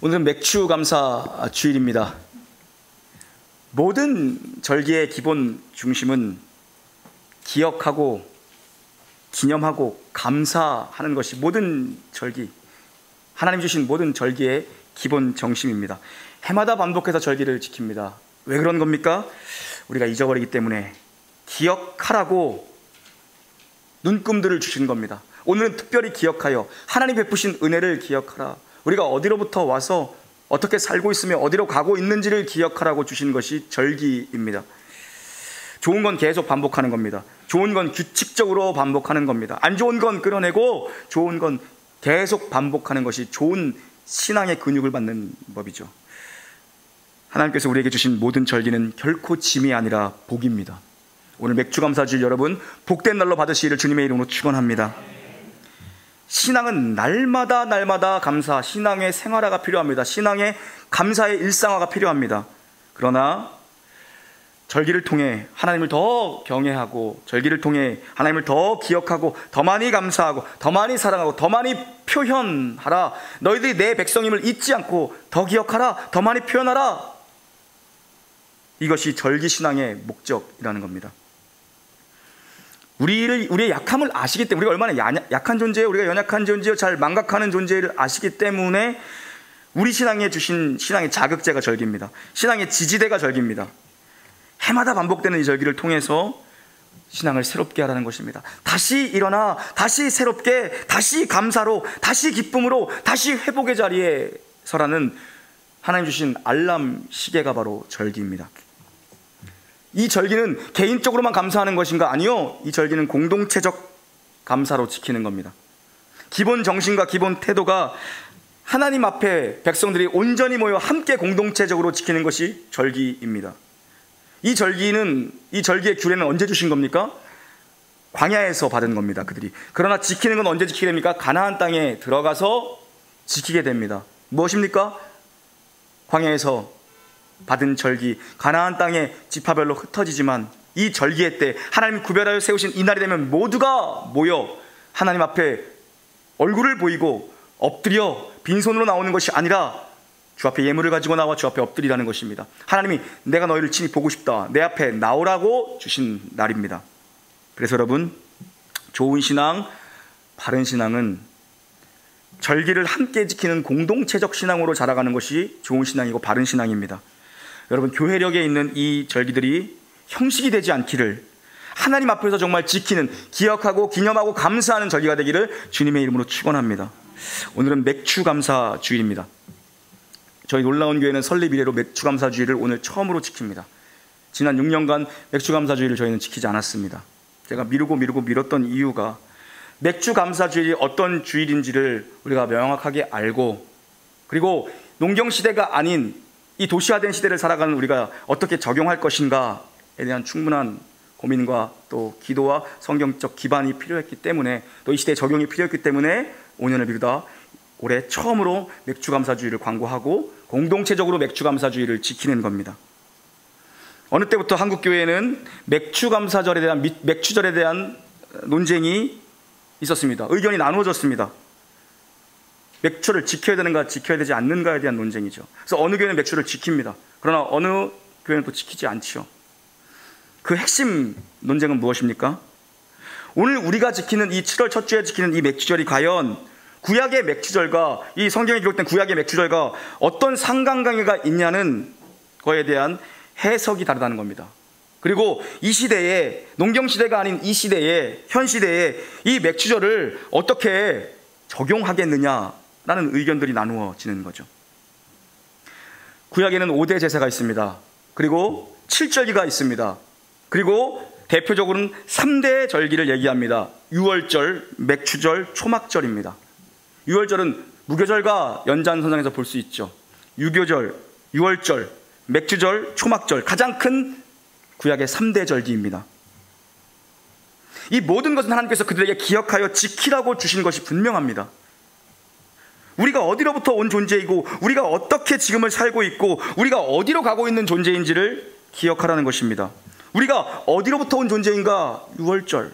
오늘은 맥주 감사 주일입니다. 모든 절기의 기본 중심은 기억하고 기념하고 감사하는 것이 모든 절기, 하나님 주신 모든 절기의 기본 정신입니다. 해마다 반복해서 절기를 지킵니다. 왜 그런 겁니까? 우리가 잊어버리기 때문에 기억하라고 눈금들을 주신 겁니다. 오늘은 특별히 기억하여 하나님 베푸신 은혜를 기억하라. 우리가 어디로부터 와서 어떻게 살고 있으며 어디로 가고 있는지를 기억하라고 주신 것이 절기입니다. 좋은 건 계속 반복하는 겁니다. 좋은 건 규칙적으로 반복하는 겁니다. 안 좋은 건 끌어내고 좋은 건 계속 반복하는 것이 좋은 신앙의 근육을 받는 법이죠. 하나님께서 우리에게 주신 모든 절기는 결코 짐이 아니라 복입니다. 오늘 맥주감사주일 여러분 복된 날로 받으시기를 주님의 이름으로 축원합니다. 신앙은 날마다 감사, 신앙의 생활화가 필요합니다. 신앙의 감사의 일상화가 필요합니다. 그러나 절기를 통해 하나님을 더 경외하고 절기를 통해 하나님을 더 기억하고 더 많이 감사하고 더 많이 사랑하고 더 많이 표현하라. 너희들이 내 백성임을 잊지 않고 더 기억하라. 더 많이 표현하라. 이것이 절기신앙의 목적이라는 겁니다. 우리의 약함을 아시기 때문에, 우리가 얼마나 약한 존재예요, 우리가 연약한 존재예요, 잘 망각하는 존재를 아시기 때문에 우리 신앙에 주신 신앙의 자극제가 절기입니다. 신앙의 지지대가 절기입니다. 해마다 반복되는 이 절기를 통해서 신앙을 새롭게 하라는 것입니다. 다시 일어나, 다시 새롭게, 다시 감사로, 다시 기쁨으로, 다시 회복의 자리에 서라는 하나님 주신 알람 시계가 바로 절기입니다. 이 절기는 개인적으로만 감사하는 것인가? 아니요, 이 절기는 공동체적 감사로 지키는 겁니다. 기본 정신과 기본 태도가 하나님 앞에 백성들이 온전히 모여 함께 공동체적으로 지키는 것이 절기입니다. 이 절기의 규례는 언제 주신 겁니까? 광야에서 받은 겁니다, 그들이. 그러나 지키는 건 언제 지키게 됩니까? 가나안 땅에 들어가서 지키게 됩니다. 무엇입니까? 광야에서 받은 절기, 가나안 땅의 지파별로 흩어지지만 이 절기의 때 하나님이 구별하여 세우신 이 날이 되면 모두가 모여 하나님 앞에 얼굴을 보이고 엎드려 빈손으로 나오는 것이 아니라 주 앞에 예물을 가지고 나와 주 앞에 엎드리라는 것입니다. 하나님이 내가 너희를 친히 보고 싶다, 내 앞에 나오라고 주신 날입니다. 그래서 여러분, 좋은 신앙, 바른 신앙은 절기를 함께 지키는 공동체적 신앙으로 자라가는 것이 좋은 신앙이고 바른 신앙입니다. 여러분, 교회력에 있는 이 절기들이 형식이 되지 않기를, 하나님 앞에서 정말 지키는, 기억하고 기념하고 감사하는 절기가 되기를 주님의 이름으로 축원합니다. 오늘은 맥주감사 주일입니다. 저희 놀라운 교회는 설립 이래로 맥주감사 주일을 오늘 처음으로 지킵니다. 지난 6년간 맥주감사 주일을 저희는 지키지 않았습니다. 제가 미뤘던 이유가 맥주감사 주일이 어떤 주일인지를 우리가 명확하게 알고, 그리고 농경시대가 아닌 이 도시화된 시대를 살아가는 우리가 어떻게 적용할 것인가에 대한 충분한 고민과 또 기도와 성경적 기반이 필요했기 때문에, 또 이 시대에 적용이 필요했기 때문에 5년을 미루다 올해 처음으로 맥주감사주의를 광고하고 공동체적으로 맥주감사주의를 지키는 겁니다. 어느 때부터 한국교회에는 맥주절에 대한 논쟁이 있었습니다. 의견이 나누어졌습니다. 맥주를 지켜야 되는가 지켜야 되지 않는가에 대한 논쟁이죠. 그래서 어느 교회는 맥주를 지킵니다. 그러나 어느 교회는 또 지키지 않죠. 그 핵심 논쟁은 무엇입니까? 오늘 우리가 지키는 이 7월 첫 주에 지키는 이 맥주절이 과연 구약의 맥주절과 이 성경에 기록된 구약의 맥주절과 어떤 상관관계가 있냐는 거에 대한 해석이 다르다는 겁니다. 그리고 이 시대에, 농경시대가 아닌 이 시대에, 현 시대에 이 맥주절을 어떻게 적용하겠느냐라는 의견들이 나누어지는 거죠. 구약에는 5대 제사가 있습니다. 그리고 7절기가 있습니다. 그리고 대표적으로는 3대 절기를 얘기합니다. 유월절, 맥주절, 초막절입니다. 유월절은 무교절과 연장선상에서 볼 수 있죠. 유교절, 유월절, 맥주절, 초막절, 가장 큰 구약의 3대 절기입니다. 이 모든 것은 하나님께서 그들에게 기억하여 지키라고 주신 것이 분명합니다. 우리가 어디로부터 온 존재이고 우리가 어떻게 지금을 살고 있고 우리가 어디로 가고 있는 존재인지를 기억하라는 것입니다. 우리가 어디로부터 온 존재인가? 유월절.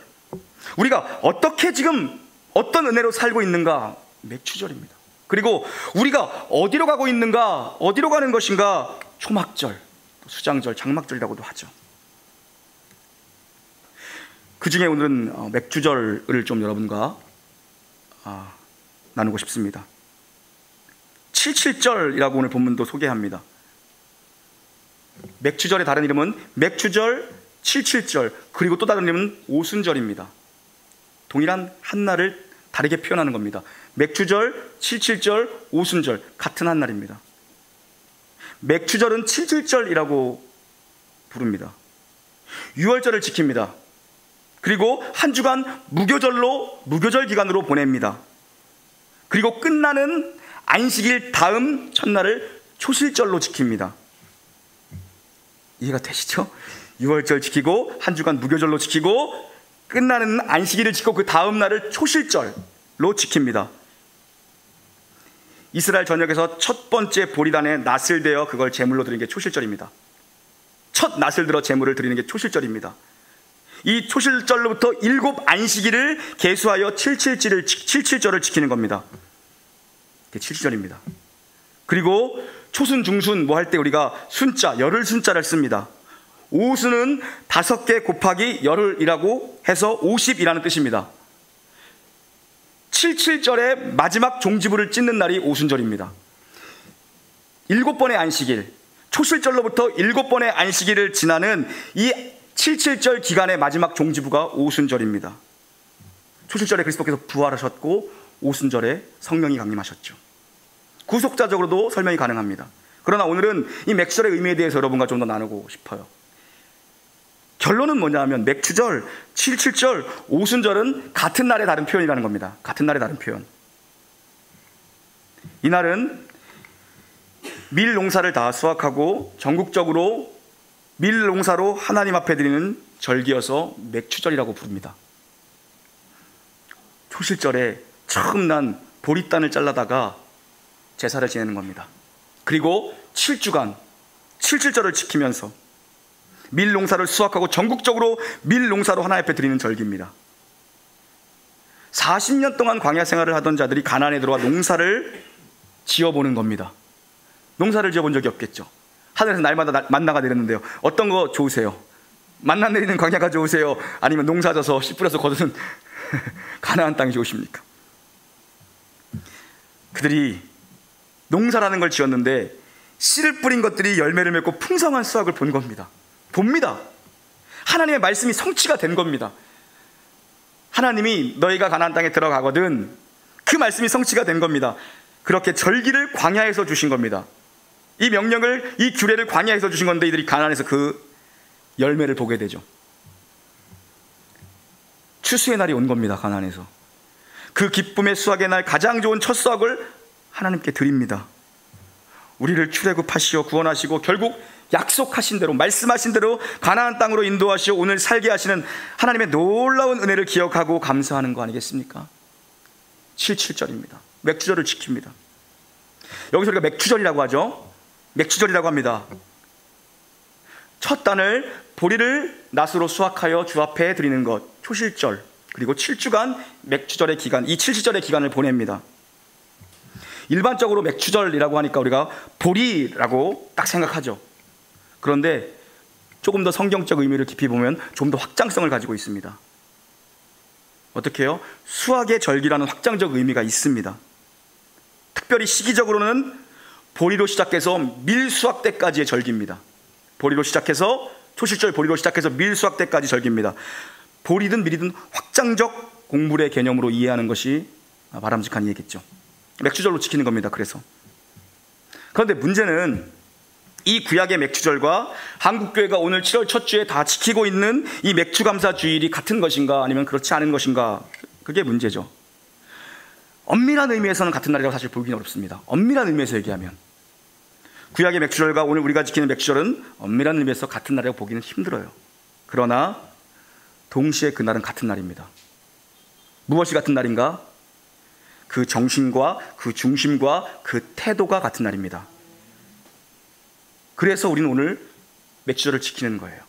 우리가 어떻게 지금 어떤 은혜로 살고 있는가? 맥주절입니다. 그리고 우리가 어디로 가고 있는가, 어디로 가는 것인가, 초막절, 수장절, 장막절이라고도 하죠. 그 중에 오늘은 맥주절을 좀 여러분과 나누고 싶습니다. 77절이라고 오늘 본문도 소개합니다. 맥주절의 다른 이름은 맥주절, 77절, 그리고 또 다른 이름은 오순절입니다. 동일한 한날을 다르게 표현하는 겁니다. 맥주절, 77절, 오순절, 같은 한날입니다. 맥주절은 77절이라고 부릅니다. 유월절을 지킵니다. 그리고 한 주간 무교절 기간으로 보냅니다. 그리고 끝나는 안식일 다음 첫날을 초실절로 지킵니다. 이해가 되시죠? 6월절 지키고 한 주간 무교절로 지키고 끝나는 안식일을 지키고 그 다음 날을 초실절로 지킵니다. 이스라엘 전역에서 첫 번째 보리단에 낫을 대어 그걸 제물로 드리는 게 초실절입니다. 첫 낫을 들어 제물을 드리는 게 초실절입니다. 이 초실절로부터 7 안식일을 계수하여 77절을 지키는 겁니다. 그게 7절입니다. 그리고 초순, 중순 뭐 할 때 우리가 순자, 열흘 순자를 씁니다. 오순은 5개 곱하기 열흘이라고 해서 50이라는 뜻입니다. 77절의 마지막 종지부를 찢는 날이 오순절입니다. 7번의 안식일, 초실절로부터 7번의 안식일을 지나는 이 77절 기간의 마지막 종지부가 오순절입니다. 초실절에 그리스도께서 부활하셨고 오순절에 성령이 강림하셨죠. 구속자적으로도 설명이 가능합니다. 그러나 오늘은 이 맥주절의 의미에 대해서 여러분과 좀 더 나누고 싶어요. 결론은 뭐냐면 맥주절, 77절, 오순절은 같은 날의 다른 표현이라는 겁니다. 같은 날의 다른 표현. 이날은 밀 농사를 다 수확하고 전국적으로 밀 농사로 하나님 앞에 드리는 절기여서 맥주절이라고 부릅니다. 초실절에 처음 난 보리단을 잘라다가 제사를 지내는 겁니다. 그리고 7주간 77절을 지키면서 밀 농사를 수확하고 전국적으로 밀 농사로 하나님 앞에 드리는 절기입니다. 40년 동안 광야 생활을 하던 자들이 가나안에 들어와 농사를 지어보는 겁니다. 농사를 지어본 적이 없겠죠. 하늘에서 날마다 만나가 내렸는데요. 어떤 거 좋으세요? 만나 내리는 광야가 좋으세요? 아니면 농사 져서 씨 뿌려서 거두는 가나안 땅이 좋으십니까? 그들이 농사라는 걸 지었는데 씨를 뿌린 것들이 열매를 맺고 풍성한 수확을 본 겁니다. 봅니다. 하나님의 말씀이 성취가 된 겁니다. 하나님이 너희가 가나안 땅에 들어가거든, 그 말씀이 성취가 된 겁니다. 그렇게 절기를 광야에서 주신 겁니다. 이 명령을, 이 규례를 광야에서 주신 건데 이들이 가나안에서 그 열매를 보게 되죠. 추수의 날이 온 겁니다. 가나안에서 그 기쁨의 수확의 날, 가장 좋은 첫 수확을 하나님께 드립니다. 우리를 출애굽하시어 구원하시고 결국 약속하신 대로, 말씀하신 대로 가나안 땅으로 인도하시어 오늘 살게 하시는 하나님의 놀라운 은혜를 기억하고 감사하는 거 아니겠습니까? 77절입니다. 맥주절을 지킵니다. 여기서 우리가 맥주절이라고 하죠. 맥주절이라고 합니다. 첫 단을 보리를 낫으로 수확하여 주 앞에 드리는 것, 초실절, 그리고 7주간 맥주절의 기간, 이 77절의 기간을 보냅니다. 일반적으로 맥주절이라고 하니까 우리가 보리라고 딱 생각하죠. 그런데 조금 더 성경적 의미를 깊이 보면 좀 더 확장성을 가지고 있습니다. 어떻게 해요? 수확의 절기라는 확장적 의미가 있습니다. 특별히 시기적으로는 보리로 시작해서 밀 수확 때까지의 절기입니다. 보리로 시작해서 초실절, 보리로 시작해서 밀 수확 때까지 절기입니다. 보리든 밀이든 확장적 곡물의 개념으로 이해하는 것이 바람직한 이해겠죠. 맥주절로 지키는 겁니다. 그런데 문제는 이 구약의 맥주절과 한국교회가 오늘 7월 첫 주에 다 지키고 있는 이 맥주감사 주일이 같은 것인가, 아니면 그렇지 않은 것인가, 그게 문제죠. 엄밀한 의미에서는 같은 날이라고 사실 보기는 어렵습니다. 엄밀한 의미에서 얘기하면 구약의 맥주절과 오늘 우리가 지키는 맥주절은 엄밀한 의미에서 같은 날이라고 보기는 힘들어요. 그러나 동시에 그날은 같은 날입니다. 무엇이 같은 날인가? 그 정신과 그 중심과 그 태도가 같은 날입니다. 그래서 우리는 오늘 맥주절을 지키는 거예요.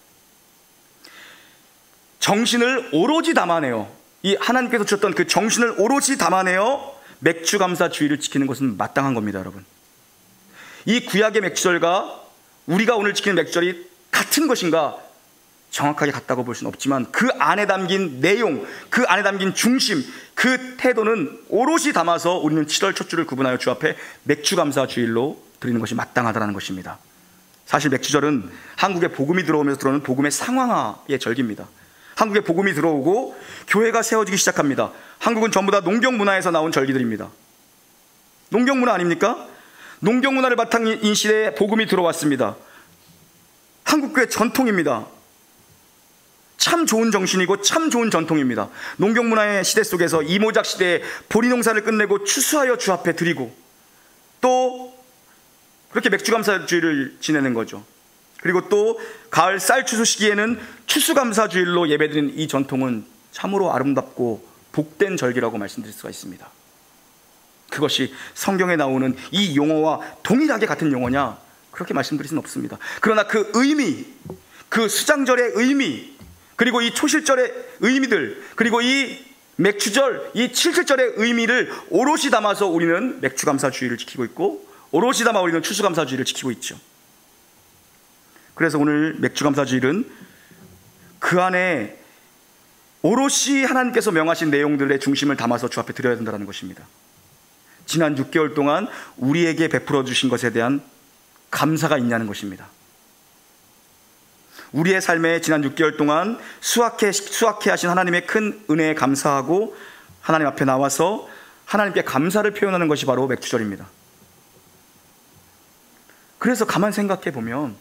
정신을 오로지 담아내요. 이 하나님께서 주셨던 그 정신을 오로지 담아내어 맥주감사주의를 지키는 것은 마땅한 겁니다, 여러분. 이 구약의 맥주절과 우리가 오늘 지키는 맥주절이 같은 것인가? 정확하게 같다고 볼 수는 없지만 그 안에 담긴 내용, 그 안에 담긴 중심, 그 태도는 오롯이 담아서 우리는 7월 첫 주를 구분하여 주 앞에 맥주감사주일로 드리는 것이 마땅하다는 것입니다. 사실 맥주절은 한국에 복음이 들어오면서 들어오는 복음의 상황화의 절기입니다. 한국에 복음이 들어오고 교회가 세워지기 시작합니다. 한국은 전부 다 농경문화에서 나온 절기들입니다. 농경문화 아닙니까? 농경문화를 바탕인 시대에 복음이 들어왔습니다. 한국교회 전통입니다. 참 좋은 정신이고 참 좋은 전통입니다. 농경문화의 시대 속에서 이모작 시대에 보리농사를 끝내고 추수하여 주 앞에 드리고 또 그렇게 맥주감사주일을 지내는 거죠. 그리고 또 가을 쌀추수 시기에는 추수감사주일로 예배드리는 이 전통은 참으로 아름답고 복된 절기라고 말씀드릴 수가 있습니다. 그것이 성경에 나오는 이 용어와 동일하게 같은 용어냐? 그렇게 말씀드릴 수는 없습니다. 그러나 그 의미, 그 수장절의 의미, 그리고 이 초실절의 의미들, 그리고 이 맥주절, 이 칠칠절의 의미를 오롯이 담아서 우리는 맥주감사주의를 지키고 있고 오롯이 담아 우리는 추수감사주의를 지키고 있죠. 그래서 오늘 맥주감사주일은 그 안에 오롯이 하나님께서 명하신 내용들의 중심을 담아서 주 앞에 드려야 된다는 것입니다. 지난 6개월 동안 우리에게 베풀어 주신 것에 대한 감사가 있냐는 것입니다. 우리의 삶에 지난 6개월 동안 수확해 하신 하나님의 큰 은혜에 감사하고 하나님 앞에 나와서 하나님께 감사를 표현하는 것이 바로 맥주절입니다. 그래서 가만 생각해 보면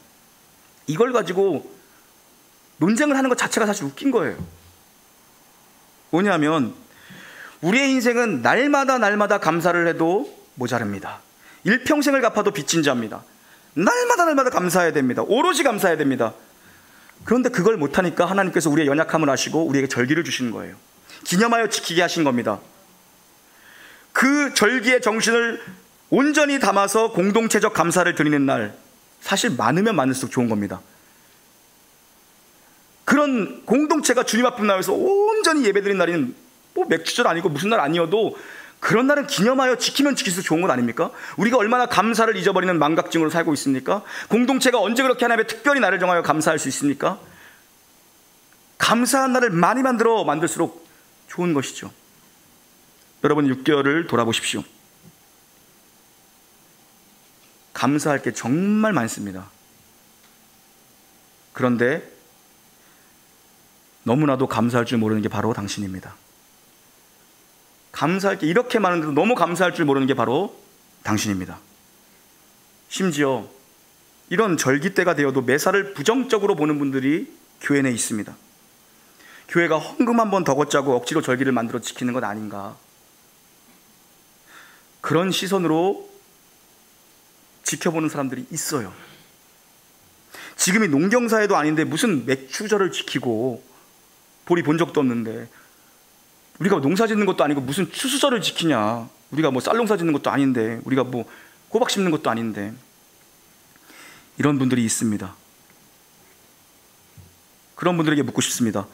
이걸 가지고 논쟁을 하는 것 자체가 사실 웃긴 거예요. 뭐냐면 우리의 인생은 날마다 감사를 해도 모자릅니다. 일평생을 갚아도 빚진 자입니다. 날마다 감사해야 됩니다. 오롯이 감사해야 됩니다. 그런데 그걸 못하니까 하나님께서 우리의 연약함을 아시고 우리에게 절기를 주시는 거예요. 기념하여 지키게 하신 겁니다. 그 절기의 정신을 온전히 담아서 공동체적 감사를 드리는 날, 사실 많으면 많을수록 좋은 겁니다. 그런 공동체가 주님 앞에 나와서 온전히 예배드리는 날인 뭐 맥주절 아니고 무슨 날 아니어도 그런 날은 기념하여 지키면 지킬수록 좋은 것 아닙니까? 우리가 얼마나 감사를 잊어버리는 망각증으로 살고 있습니까? 공동체가 언제 그렇게 하나님의 특별히 날을 정하여 감사할 수 있습니까? 감사한 날을 많이 만들수록 좋은 것이죠. 여러분 6개월을 돌아보십시오. 감사할 게 정말 많습니다. 그런데 너무나도 감사할 줄 모르는 게 바로 당신입니다. 감사할 게 이렇게 많은데도 너무 감사할 줄 모르는 게 바로 당신입니다. 심지어 이런 절기 때가 되어도 매사를 부정적으로 보는 분들이 교회 내에 있습니다. 교회가 헌금 한 번 더 걷자고 억지로 절기를 만들어 지키는 것 아닌가, 그런 시선으로 지켜보는 사람들이 있어요. 지금이 농경사회도 아닌데 무슨 맥주절을 지키고, 보리 본 적도 없는데 우리가 농사 짓는 것도 아니고 무슨 추수절을 지키냐, 우리가 뭐 쌀농사 짓는 것도 아닌데, 우리가 뭐 호박 심는 것도 아닌데, 이런 분들이 있습니다. 그런 분들에게 묻고 싶습니다.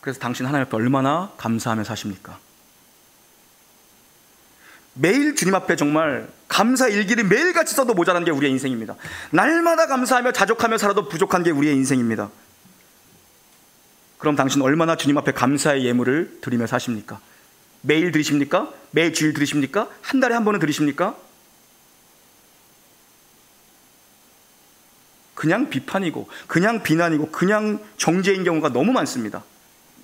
그래서 당신 하나님 앞에 얼마나 감사하며 사십니까? 매일 주님 앞에 정말 감사 일기를 매일같이 써도 모자란 게 우리의 인생입니다. 날마다 감사하며 자족하며 살아도 부족한 게 우리의 인생입니다. 그럼 당신 얼마나 주님 앞에 감사의 예물을 드리며 사십니까? 매일 드리십니까? 매일 주일 드리십니까? 한 달에 한 번은 드리십니까? 그냥 비판이고 그냥 비난이고 그냥 정죄인 경우가 너무 많습니다.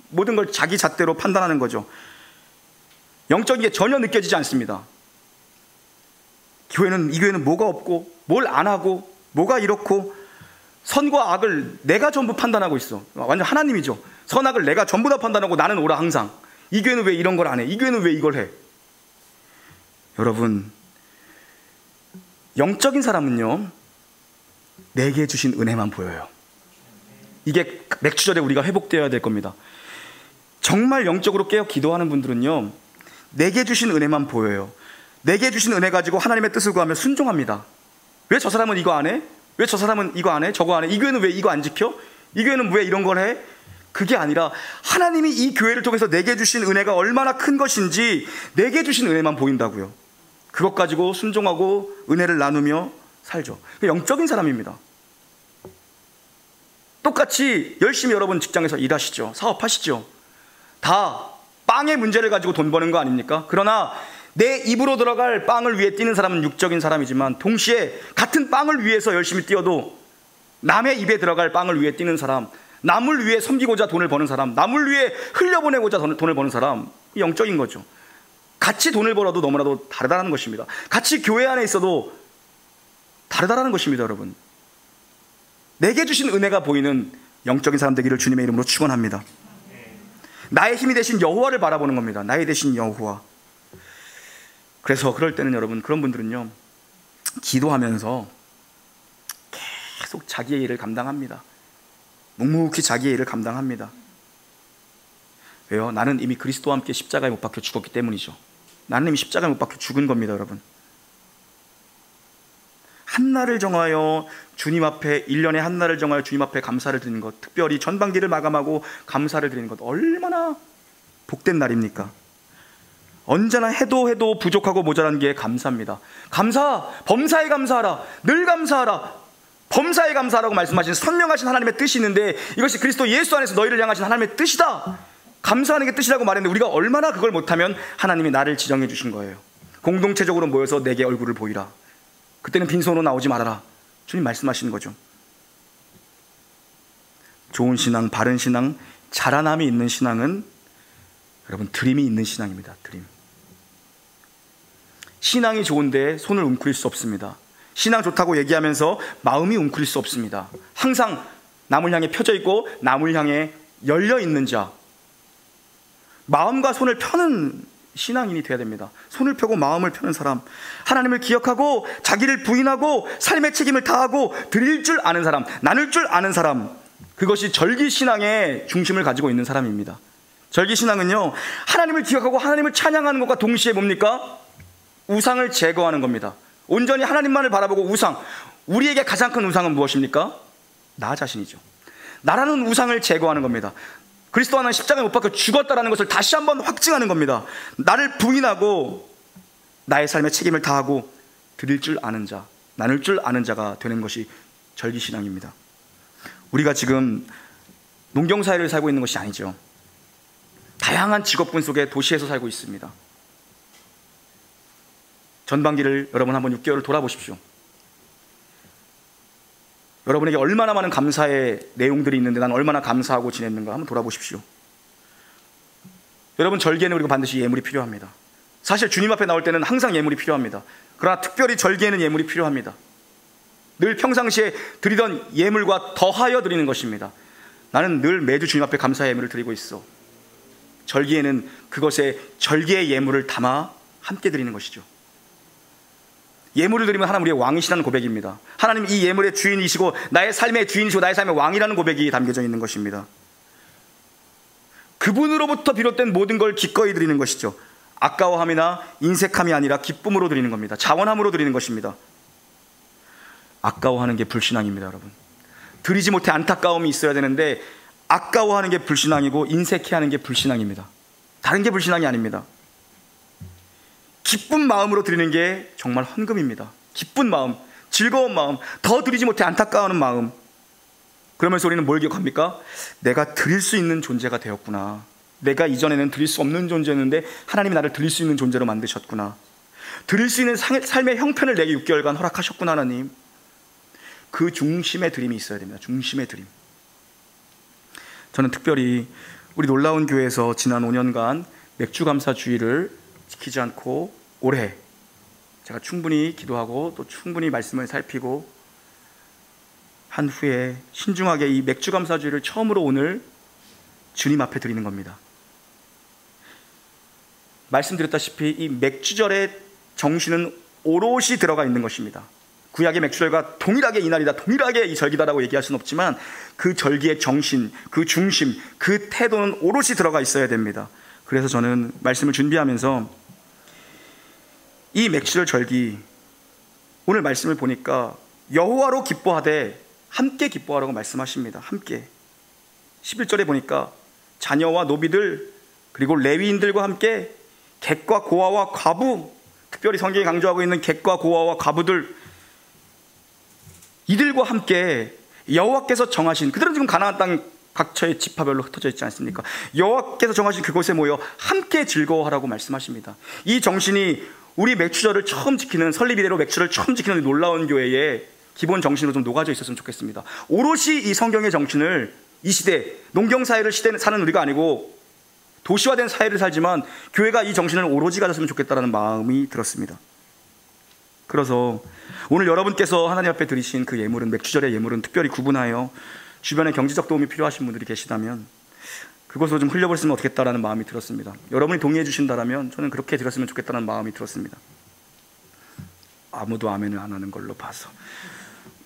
모든 걸 자기 잣대로 판단하는 거죠. 영적인 게 전혀 느껴지지 않습니다. 이 교회는 뭐가 없고 뭘 안 하고 뭐가 이렇고, 선과 악을 내가 전부 판단하고 있어. 완전 하나님이죠. 선악을 내가 전부 다 판단하고 나는 옳아 항상. 이 교회는 왜 이런 걸 안 해? 이 교회는 왜 이걸 해? 여러분, 영적인 사람은요, 내게 주신 은혜만 보여요. 이게 맥주절에 우리가 회복되어야 될 겁니다. 정말 영적으로 깨어 기도하는 분들은요, 내게 주신 은혜만 보여요. 내게 주신 은혜 가지고 하나님의 뜻을 구하며 순종합니다. 왜 저 사람은 이거 안 해? 왜 저 사람은 이거 안 해? 저거 안 해? 이 교회는 왜 이거 안 지켜? 이 교회는 왜 이런 걸 해? 그게 아니라 하나님이 이 교회를 통해서 내게 주신 은혜가 얼마나 큰 것인지 내게 주신 은혜만 보인다고요. 그것 가지고 순종하고 은혜를 나누며 살죠. 영적인 사람입니다. 똑같이 열심히 여러분 직장에서 일하시죠. 사업하시죠. 다 빵의 문제를 가지고 돈 버는 거 아닙니까? 그러나 내 입으로 들어갈 빵을 위해 뛰는 사람은 육적인 사람이지만 동시에 같은 빵을 위해서 열심히 뛰어도 남의 입에 들어갈 빵을 위해 뛰는 사람, 남을 위해 섬기고자 돈을 버는 사람, 남을 위해 흘려보내고자 돈을 버는 사람, 이 영적인 거죠. 같이 돈을 벌어도 너무나도 다르다는 것입니다. 같이 교회 안에 있어도 다르다는 것입니다. 여러분, 내게 주신 은혜가 보이는 영적인 사람 되기를 주님의 이름으로 축원합니다. 나의 힘이 되신 여호와를 바라보는 겁니다. 나의 되신 여호와. 그래서 그럴 때는 여러분, 그런 분들은요, 기도하면서 계속 자기의 일을 감당합니다. 묵묵히 자기의 일을 감당합니다. 왜요? 나는 이미 그리스도와 함께 십자가에 못 박혀 죽었기 때문이죠. 나는 이미 십자가에 못 박혀 죽은 겁니다. 여러분, 한날을 정하여 주님 앞에, 1년에 한날을 정하여 주님 앞에 감사를 드리는 것, 특별히 전반기를 마감하고 감사를 드리는 것, 얼마나 복된 날입니까? 언제나 해도 부족하고 모자란 게 감사입니다. 감사, 범사에 감사하라, 늘 감사하라, 범사에 감사하라고 말씀하신 선명하신 하나님의 뜻이 있는데, 이것이 그리스도 예수 안에서 너희를 향하신 하나님의 뜻이다, 감사하는 게 뜻이라고 말했는데, 우리가 얼마나 그걸 못하면 하나님이 나를 지정해 주신 거예요. 공동체적으로 모여서 내게 얼굴을 보이라, 그때는 빈손으로 나오지 말아라, 주님 말씀하시는 거죠. 좋은 신앙, 바른 신앙, 자라남이 있는 신앙은 여러분 드림이 있는 신앙입니다. 드림. 신앙이 좋은데 손을 웅크릴 수 없습니다. 신앙 좋다고 얘기하면서 마음이 웅크릴 수 없습니다. 항상 남을 향해 펴져 있고 남을 향해 열려 있는 자, 마음과 손을 펴는 신앙인이 되어야 됩니다. 손을 펴고 마음을 펴는 사람, 하나님을 기억하고 자기를 부인하고 삶의 책임을 다하고 드릴 줄 아는 사람, 나눌 줄 아는 사람, 그것이 절기신앙의 중심을 가지고 있는 사람입니다. 절기신앙은요, 하나님을 기억하고 하나님을 찬양하는 것과 동시에 뭡니까? 우상을 제거하는 겁니다. 온전히 하나님만을 바라보고 우상, 우리에게 가장 큰 우상은 무엇입니까? 나 자신이죠. 나라는 우상을 제거하는 겁니다. 그리스도 안에 십자가에 못 박혀 죽었다는 것을 다시 한번 확증하는 겁니다. 나를 부인하고 나의 삶의 책임을 다하고 드릴 줄 아는 자, 나눌 줄 아는 자가 되는 것이 절기신앙입니다. 우리가 지금 농경사회를 살고 있는 것이 아니죠. 다양한 직업군 속에 도시에서 살고 있습니다. 전반기를 여러분 한번 6개월을 돌아보십시오. 여러분에게 얼마나 많은 감사의 내용들이 있는데 난 얼마나 감사하고 지냈는가 한번 돌아보십시오. 여러분, 절기에는 우리가 반드시 예물이 필요합니다. 사실 주님 앞에 나올 때는 항상 예물이 필요합니다. 그러나 특별히 절기에는 예물이 필요합니다. 늘 평상시에 드리던 예물과 더하여 드리는 것입니다. 나는 늘 매주 주님 앞에 감사의 예물을 드리고 있어. 절기에는 그것에 절기의 예물을 담아 함께 드리는 것이죠. 예물을 드리면 하나님 우리의 왕이시라는 고백입니다. 하나님 이 예물의 주인이시고 나의 삶의 주인이시고 나의 삶의 왕이라는 고백이 담겨져 있는 것입니다. 그분으로부터 비롯된 모든 걸 기꺼이 드리는 것이죠. 아까워함이나 인색함이 아니라 기쁨으로 드리는 겁니다. 자원함으로 드리는 것입니다. 아까워하는 게 불신앙입니다. 여러분, 드리지 못해 안타까움이 있어야 되는데 아까워하는 게 불신앙이고 인색해하는 게 불신앙입니다. 다른 게 불신앙이 아닙니다. 기쁜 마음으로 드리는 게 정말 헌금입니다. 기쁜 마음, 즐거운 마음, 더 드리지 못해 안타까워하는 마음. 그러면서 우리는 뭘 기억합니까? 내가 드릴 수 있는 존재가 되었구나. 내가 이전에는 드릴 수 없는 존재였는데 하나님이 나를 드릴 수 있는 존재로 만드셨구나. 드릴 수 있는 삶의 형편을 내게 6개월간 허락하셨구나. 하나님, 그 중심의 드림이 있어야 됩니다. 중심의 드림. 저는 특별히 우리 놀라운 교회에서 지난 5년간 맥주감사주의를 지키지 않고 올해 제가 충분히 기도하고 또 충분히 말씀을 살피고 한 후에 신중하게 이 맥주감사주의를 처음으로 오늘 주님 앞에 드리는 겁니다. 말씀드렸다시피 이 맥주절의 정신은 오롯이 들어가 있는 것입니다. 구약의 맥주절과 동일하게 이날이다, 동일하게 이 절기다라고 얘기할 수는 없지만 그 절기의 정신, 그 중심, 그 태도는 오롯이 들어가 있어야 됩니다. 그래서 저는 말씀을 준비하면서 이 맥주절 절기, 오늘 말씀을 보니까 여호와로 기뻐하되 함께 기뻐하라고 말씀하십니다. 함께. 11절에 보니까 자녀와 노비들 그리고 레위인들과 함께 객과 고아와 과부, 특별히 성경이 강조하고 있는 객과 고아와 과부들, 이들과 함께 여호와께서 정하신, 그들은 지금 가나안 땅 각처의 지파별로 흩어져 있지 않습니까? 여호와께서 정하신 그곳에 모여 함께 즐거워하라고 말씀하십니다. 이 정신이 우리 맥추절을 처음 지키는, 설립 이래로 맥추절을 처음 지키는 놀라운 교회의 기본 정신으로 좀 녹아져 있었으면 좋겠습니다. 오롯이 이 성경의 정신을 이 시대, 농경사회를 사는 우리가 아니고 도시화된 사회를 살지만 교회가 이 정신을 오로지 가졌으면 좋겠다는 마음이 들었습니다. 그래서 오늘 여러분께서 하나님 앞에 드리신 그 예물은, 맥추절의 예물은 특별히 구분하여 주변에 경제적 도움이 필요하신 분들이 계시다면 그것으로 좀 흘려버렸으면 어떻겠다라는 마음이 들었습니다. 여러분이 동의해 주신다면 저는 그렇게 드렸으면 좋겠다는 마음이 들었습니다. 아무도 아멘을 안 하는 걸로 봐서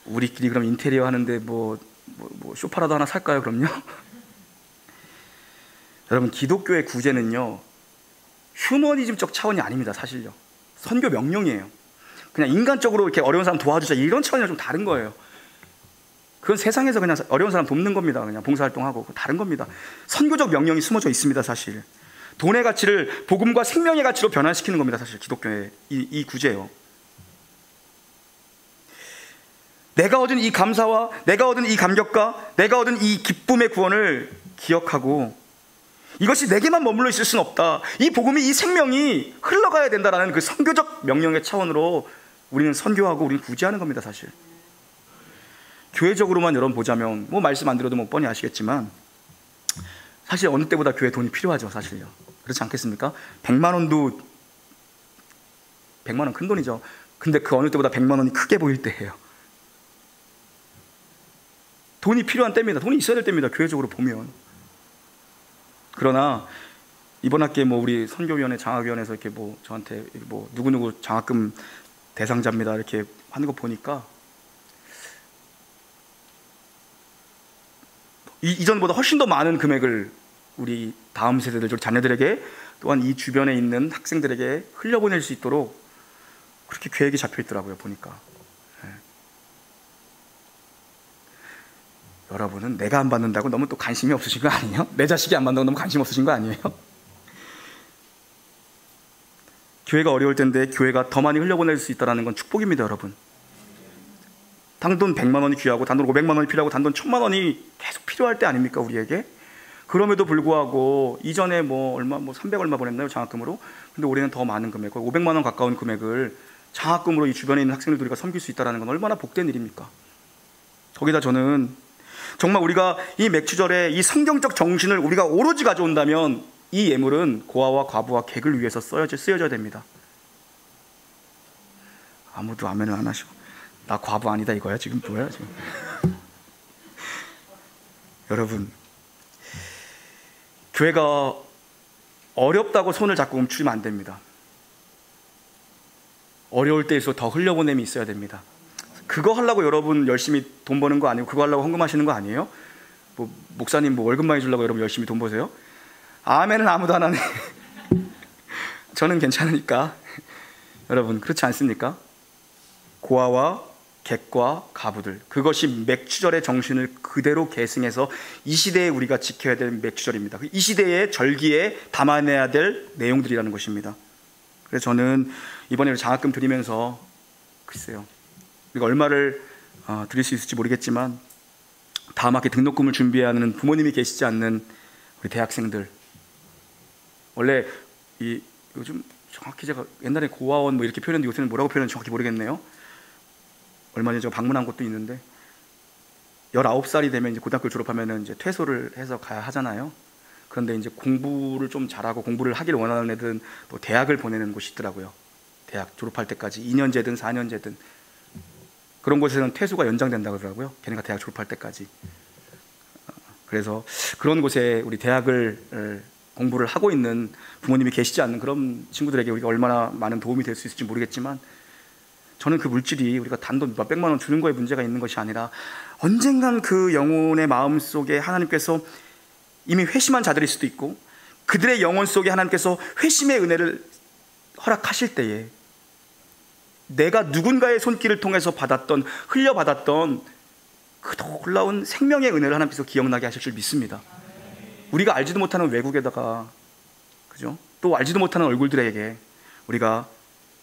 우리끼리 그럼 인테리어 하는데 뭐 쇼파라도 하나 살까요? 그럼요. 여러분, 기독교의 구제는요 휴머니즘적 차원이 아닙니다. 사실요, 선교 명령이에요. 그냥 인간적으로 이렇게 어려운 사람 도와주자 이런 차원이랑 좀 다른 거예요. 그건 세상에서 그냥 어려운 사람 돕는 겁니다. 그냥 봉사활동하고 다른 겁니다. 선교적 명령이 숨어져 있습니다. 사실 돈의 가치를 복음과 생명의 가치로 변환시키는 겁니다. 사실 기독교의 이 구제요. 내가 얻은 이 감사와 내가 얻은 이 감격과 내가 얻은 이 기쁨의 구원을 기억하고 이것이 내게만 머물러 있을 수는 없다. 이 복음이, 이 생명이 흘러가야 된다라는 그 선교적 명령의 차원으로 우리는 선교하고 우리는 구제하는 겁니다. 사실 교회적으로만 여러분 보자면 뭐 말씀 안 드려도 뭐 뻔히 아시겠지만 사실 어느 때보다 교회 돈이 필요하죠. 사실요. 그렇지 않겠습니까? 100만 원도 100만 원 큰 돈이죠. 근데 그 어느 때보다 100만 원이 크게 보일 때예요. 돈이 필요한 때입니다. 돈이 있어야 될 때입니다. 교회적으로 보면. 그러나 이번 학기에 뭐 우리 선교위원회 장학위원회에서 이렇게 뭐 저한테 뭐 누구누구 장학금 대상자입니다 이렇게 하는 거 보니까 이전보다 훨씬 더 많은 금액을 우리 다음 세대들, 자녀들에게 또한 이 주변에 있는 학생들에게 흘려보낼 수 있도록 그렇게 계획이 잡혀 있더라고요. 보니까. 여러분은 내가 안 받는다고 너무 또 관심이 없으신 거 아니에요? 내 자식이 안 받는다고 너무 관심 없으신 거 아니에요? 교회가 어려울 텐데 교회가 더 많이 흘려보낼 수 있다는 건 축복입니다. 여러분, 단돈 100만 원이 귀하고 단돈 500만 원이 필요하고 단돈 1000만 원이 계속 필요할 때 아닙니까? 우리에게. 그럼에도 불구하고 이전에 뭐 얼마, 뭐 300 얼마 보냈나요? 장학금으로. 근데 올해는 더 많은 금액, 500만 원 가까운 금액을 장학금으로 이 주변에 있는 학생들 우리가 섬길 수 있다는 건 얼마나 복된 일입니까? 거기다 저는 정말 우리가 이 맥추절에 이 성경적 정신을 우리가 오로지 가져온다면 이 예물은 고아와 과부와 객을 위해서 쓰여져야 됩니다. 아무도 아멘을 안 하시고 나 과부 아니다 이거야 지금? 뭐야 지금? 여러분, 교회가 어렵다고 손을 잡고 멈추면 안 됩니다. 어려울 때일수록 더 흘려보냄이 있어야 됩니다. 그거 하려고 여러분 열심히 돈 버는 거 아니고 그거 하려고 헌금하시는 거 아니에요? 뭐 목사님 뭐 월급 많이 주려고 여러분 열심히 돈 버세요? 아멘은 아무도 안 하네. 저는 괜찮으니까. 여러분 그렇지 않습니까? 고아와 객과 가부들, 그것이 맥추절의 정신을 그대로 계승해서 이 시대에 우리가 지켜야 될 맥추절입니다. 이 시대의 절기에 담아내야 될 내용들이라는 것입니다. 그래서 저는 이번에 장학금 드리면서 글쎄요, 우리가 얼마를 드릴 수 있을지 모르겠지만 다음 학기 등록금을 준비해야 하는 부모님이 계시지 않는 우리 대학생들, 원래 요즘 정확히 제가 옛날에 고아원 뭐 이렇게 표현했는데 요새는 뭐라고 표현하는지 정확히 모르겠네요. 얼마 전에 제가 방문한 곳도 있는데 19살이 되면 이제 고등학교를 졸업하면 이제 퇴소를 해서 가야 하잖아요. 그런데 이제 공부를 좀 잘하고 공부를 하기를 원하는 애들은 또 대학을 보내는 곳이 있더라고요. 대학 졸업할 때까지 2년제든 4년제든 그런 곳에서는 퇴소가 연장된다고 그러더라고요. 걔네가 대학 졸업할 때까지. 그래서 그런 곳에 우리 대학을 공부를 하고 있는 부모님이 계시지 않는 그런 친구들에게 우리가 얼마나 많은 도움이 될 수 있을지 모르겠지만 저는 그 물질이 우리가 단돈 몇백만 원 주는 거에 문제가 있는 것이 아니라 언젠간 그 영혼의 마음 속에 하나님께서 이미 회심한 자들일 수도 있고 그들의 영혼 속에 하나님께서 회심의 은혜를 허락하실 때에 내가 누군가의 손길을 통해서 흘려받았던 그 놀라운 생명의 은혜를 하나님께서 기억나게 하실 줄 믿습니다. 우리가 알지도 못하는 외국에다가, 그죠? 또 알지도 못하는 얼굴들에게 우리가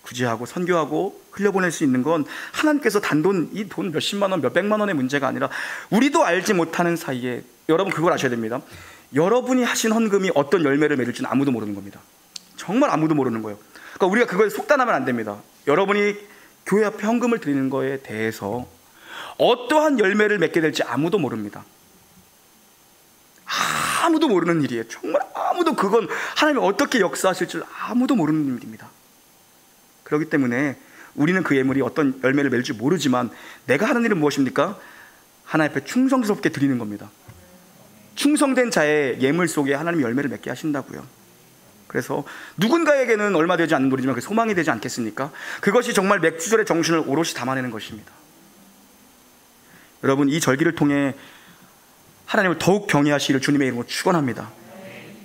구제하고 선교하고 흘려보낼 수 있는 건 하나님께서 단돈, 이 돈 몇십만 원, 몇백만 원의 문제가 아니라 우리도 알지 못하는 사이에, 여러분 그걸 아셔야 됩니다. 여러분이 하신 헌금이 어떤 열매를 맺을지는 아무도 모르는 겁니다. 정말 아무도 모르는 거예요. 그러니까 우리가 그거에 속단하면 안 됩니다. 여러분이 교회 앞에 헌금을 드리는 거에 대해서 어떠한 열매를 맺게 될지 아무도 모릅니다. 아무도 모르는 일이에요. 정말 아무도, 그건 하나님이 어떻게 역사하실 줄 아무도 모르는 일입니다. 그렇기 때문에 우리는 그 예물이 어떤 열매를 맺을지 모르지만 내가 하는 일은 무엇입니까? 하나님 앞에 충성스럽게 드리는 겁니다. 충성된 자의 예물 속에 하나님이 열매를 맺게 하신다고요. 그래서 누군가에게는 얼마 되지 않는 돈이지만 그 소망이 되지 않겠습니까? 그것이 정말 맥주절의 정신을 오롯이 담아내는 것입니다. 여러분, 이 절기를 통해 하나님을 더욱 경외하시기를 주님의 이름으로 축원합니다.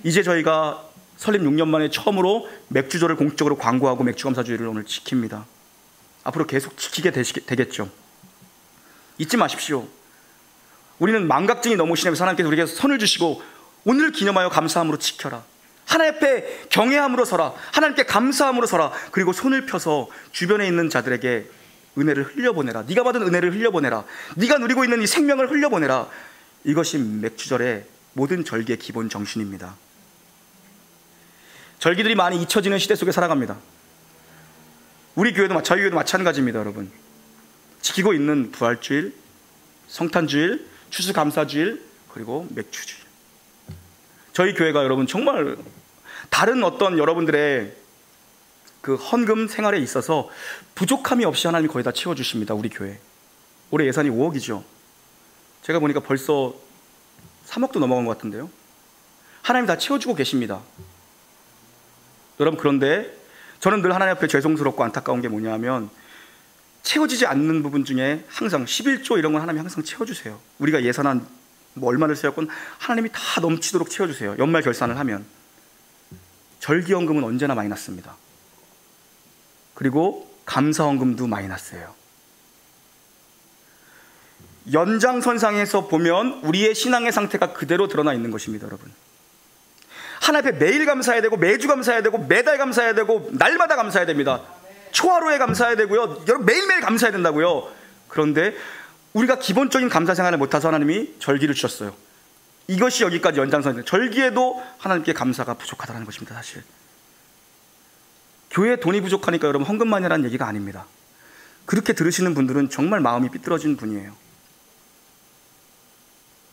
이제 저희가 설립 6년 만에 처음으로 맥주절을 공식적으로 광고하고 맥주감사주의를 오늘 지킵니다. 앞으로 계속 지키게 되겠죠. 잊지 마십시오. 우리는 망각증이 너무 심해서 하나님께서 우리에게 선을 주시고 오늘을 기념하여 감사함으로 지켜라, 하나님 앞에 경외함으로 서라, 하나님께 감사함으로 서라, 그리고 손을 펴서 주변에 있는 자들에게 은혜를 흘려보내라, 네가 받은 은혜를 흘려보내라, 네가 누리고 있는 이 생명을 흘려보내라. 이것이 맥주절의 모든 절기의 기본 정신입니다. 절기들이 많이 잊혀지는 시대 속에 살아갑니다. 우리 교회도 저희 교회도 마찬가지입니다. 여러분, 지키고 있는 부활주일, 성탄주일, 추수감사주일, 그리고 맥주주일. 저희 교회가 여러분 정말 다른 어떤 여러분들의 그 헌금 생활에 있어서 부족함이 없이 하나님이 거의 다 채워주십니다. 우리 교회 올해 예산이 5억이죠 제가 보니까 벌써 3억도 넘어간 것 같은데요. 하나님 다 채워주고 계십니다. 여러분, 그런데 저는 늘 하나님 앞에 죄송스럽고 안타까운 게 뭐냐면 채워지지 않는 부분 중에 항상 11조 이런 건 하나님이 항상 채워주세요. 우리가 예산한 뭐 얼마를 세웠건 하나님이 다 넘치도록 채워주세요. 연말 결산을 하면. 절기헌금은 언제나 마이너스입니다. 그리고 감사헌금도 마이너스예요. 연장선상에서 보면 우리의 신앙의 상태가 그대로 드러나 있는 것입니다. 여러분, 하나님 앞에 매일 감사해야 되고, 매주 감사해야 되고, 매달 감사해야 되고, 날마다 감사해야 됩니다. 초하루에 감사해야 되고요, 여러분 매일매일 감사해야 된다고요. 그런데 우리가 기본적인 감사 생활을 못해서 하나님이 절기를 주셨어요. 이것이 여기까지 연장선인데, 절기에도 하나님께 감사가 부족하다는 것입니다. 사실 교회에 돈이 부족하니까 여러분 헌금만이라는 얘기가 아닙니다. 그렇게 들으시는 분들은 정말 마음이 삐뚤어진 분이에요.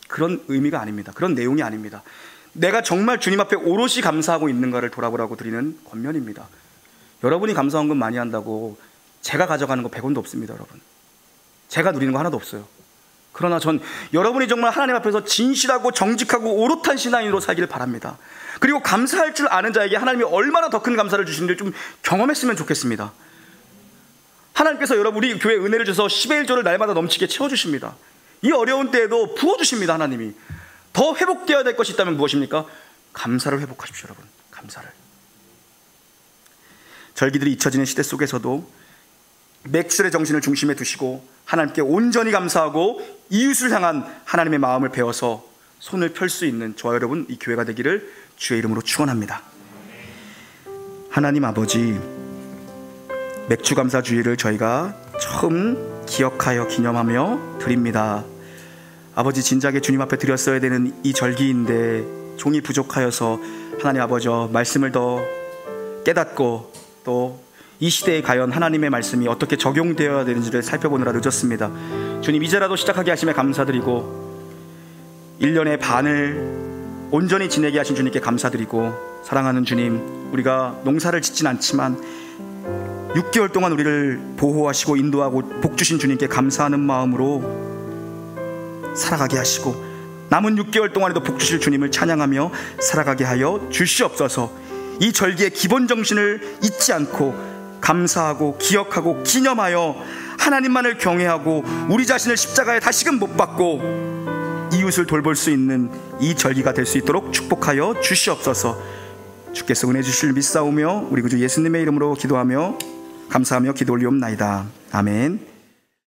그런 의미가 아닙니다. 그런 내용이 아닙니다. 내가 정말 주님 앞에 오롯이 감사하고 있는가를 돌아보라고 드리는 권면입니다. 여러분이 감사헌금 많이 한다고 제가 가져가는 거 100원도 없습니다. 여러분, 제가 누리는 거 하나도 없어요. 그러나 전 여러분이 정말 하나님 앞에서 진실하고 정직하고 오롯한 신앙인으로 살기를 바랍니다. 그리고 감사할 줄 아는 자에게 하나님이 얼마나 더 큰 감사를 주시는지 좀 경험했으면 좋겠습니다. 하나님께서 여러분 우리 교회에 은혜를 주셔서 10의 1조를 날마다 넘치게 채워주십니다. 이 어려운 때에도 부어주십니다. 하나님이 더 회복되어야 될 것이 있다면 무엇입니까? 감사를 회복하십시오. 여러분, 감사를. 절기들이 잊혀지는 시대 속에서도 맥주절의 정신을 중심에 두시고 하나님께 온전히 감사하고 이웃을 향한 하나님의 마음을 배워서 손을 펼 수 있는 저와 여러분 이 교회가 되기를 주의 이름으로 축원합니다. 하나님 아버지, 맥주감사주의를 저희가 처음 기억하여 기념하며 드립니다. 아버지, 진작에 주님 앞에 드렸어야 되는 이 절기인데 종이 부족하여서 하나님 아버지 말씀을 더 깨닫고 또 이 시대에 과연 하나님의 말씀이 어떻게 적용되어야 되는지를 살펴보느라 늦었습니다. 주님, 이제라도 시작하게 하심에 감사드리고 1년의 반을 온전히 지내게 하신 주님께 감사드리고, 사랑하는 주님, 우리가 농사를 짓진 않지만 6개월 동안 우리를 보호하시고 인도하고 복 주신 주님께 감사하는 마음으로 살아가게 하시고 남은 6개월 동안에도 복 주실 주님을 찬양하며 살아가게 하여 주시옵소서. 이 절기의 기본 정신을 잊지 않고 감사하고 기억하고 기념하여 하나님만을 경외하고 우리 자신을 십자가에 다시금 못 박고 이웃을 돌볼 수 있는 이 절기가 될 수 있도록 축복하여 주시옵소서. 주께서 은혜 주실 믿사오며 우리 구주 예수님의 이름으로 기도하며 감사하며 기도 올리옵나이다. 아멘.